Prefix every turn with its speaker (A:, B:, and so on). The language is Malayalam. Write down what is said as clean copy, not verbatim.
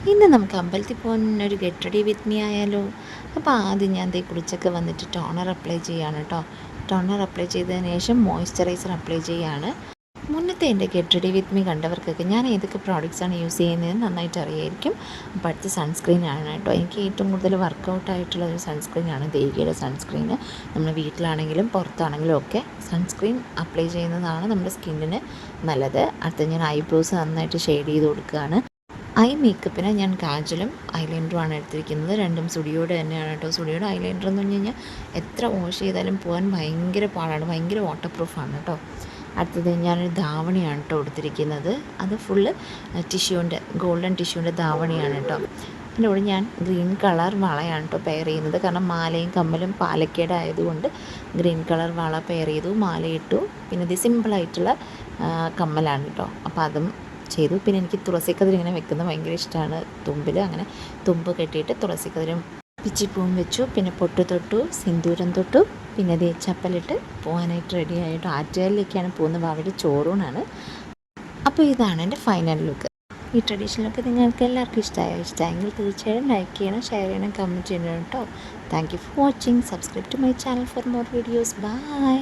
A: ഇന്ന് നമുക്ക് അമ്പലത്തിൽ പോകാൻ ഒരു ഗെറ്റ് റെഡി വിത്ത് മീ ആയാലോ? അപ്പോൾ ആദ്യം ഞാൻ ദേ കുളിച്ചൊക്കെ വന്നിട്ട് ടോണർ അപ്ലൈ ചെയ്യുകയാണ് കേട്ടോ. ടോണർ അപ്ലൈ ചെയ്തതിന് ശേഷം മോയ്സ്ചറൈസർ അപ്ലൈ ചെയ്യുകയാണ്. മുന്നത്തെ എൻ്റെ ഗെറ്റ് റെഡി വിത്ത് മീ കണ്ടവർക്കൊക്കെ ഞാൻ ഏതൊക്കെ പ്രോഡക്റ്റ്സാണ് യൂസ് ചെയ്യുന്നതെന്ന് നന്നായിട്ട് അറിയായിരിക്കും. അപ്പോൾ അടുത്ത സൺസ്ക്രീനാണ് കേട്ടോ. എനിക്ക് ഏറ്റവും കൂടുതൽ വർക്കൗട്ട് ആയിട്ടുള്ള ഒരു സൺസ്ക്രീനാണ് ദേവികയുടെ സൺസ്ക്രീന്. നമ്മൾ വീട്ടിലാണെങ്കിലും പുറത്താണെങ്കിലും ഒക്കെ സൺസ്ക്രീൻ അപ്ലൈ ചെയ്യുന്നതാണ് നമ്മുടെ സ്കിന്നിന് നല്ലത്. അടുത്ത ഞാൻ ഐബ്രോസ് നന്നായിട്ട് ഷെയ്ഡ് ചെയ്ത് കൊടുക്കുകയാണ്. ഐ മേക്കപ്പിന് ഞാൻ കാജലും ഐലൈനറുമാണ് എടുത്തിരിക്കുന്നത്. രണ്ടും സ്റ്റുഡിയോയുടെ തന്നെയാണ് കേട്ടോ. സ്റ്റുഡിയോയുടെ ഐലൈനർ എന്ന് പറഞ്ഞു കഴിഞ്ഞാൽ എത്ര വാഷ് ചെയ്താലും പോകാൻ ഭയങ്കര പാടാണ്, ഭയങ്കര വാട്ടർ പ്രൂഫാണ് കേട്ടോ. അടുത്തത് ഞാനൊരു ധാവണിയാണ് കേട്ടോ എടുത്തിരിക്കുന്നത്. അത് ഫുള്ള് ടിഷ്യൂൻ്റെ ഗോൾഡൻ ടിഷ്യൂൻ്റെ ധാവണിയാണ് കേട്ടോ. അതിൻ്റെ കൂടെ ഞാൻ ഗ്രീൻ കളർ വളയാണ് കേട്ടോ പെയർ ചെയ്യുന്നത്. കാരണം മാലയും കമ്മലും പാലക്കേട് ആയതുകൊണ്ട് ഗ്രീൻ കളർ വള പെയർ ചെയ്തു, മാലയിട്ടു. പിന്നെ ഇത് സിമ്പിളായിട്ടുള്ള കമ്മലാണ് കേട്ടോ. അപ്പോൾ അതും ചെയ്തു. പിന്നെ എനിക്ക് തുളസിക്കതിർ ഇങ്ങനെ വെക്കുന്നത് ഭയങ്കര ഇഷ്ടമാണ്. തുമ്പിൽ അങ്ങനെ തുമ്പ് കെട്ടിയിട്ട് തുളസിക്കതിരും പിച്ചിപ്പൂവും വെച്ചു. പിന്നെ പൊട്ട് തൊട്ടു, സിന്ദൂരം തൊട്ടു. പിന്നെ അത് ചപ്പലിട്ട് പോകാനായിട്ട് റെഡി ആയിട്ട് ആറ്റുകാലിലേക്കാണ് പോകുന്നത്. അവിടെ ചോറൂണാണ്. അപ്പോൾ ഇതാണ് എൻ്റെ ഫൈനൽ ലുക്ക്. ഈ ട്രഡീഷണൽ ലുക്ക് നിങ്ങൾക്ക് എല്ലാവർക്കും ഇഷ്ടമായെങ്കിൽ തീർച്ചയായും ലൈക്ക് ചെയ്യണം, ഷെയർ ചെയ്യണം, കമൻറ്റ് ചെയ്യണം കേട്ടോ. Thank you for watching. Subscribe to my channel for more videos. By.